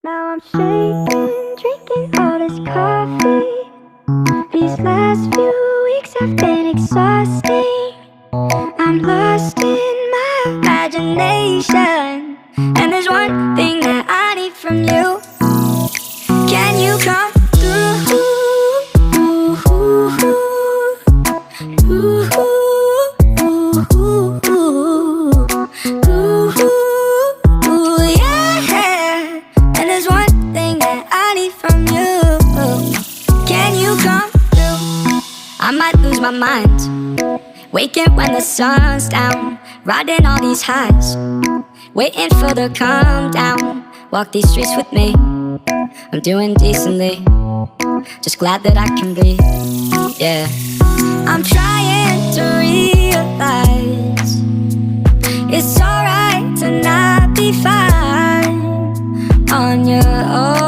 Now I'm shaking, drinking all this coffee. These last few weeks have been exhausting. I'm lost in my imagination, and there's one thing that I need from you. Can you come through? Yeah. And there's one thing that I need from you. Can you come through? I might lose my mind, waking when the sun's down, riding all these highs, waiting for the calm down. Walk these streets with me, I'm doing decently, just glad that I can breathe. Yeah, I'm trying to realize it's alright to not be fine on your own.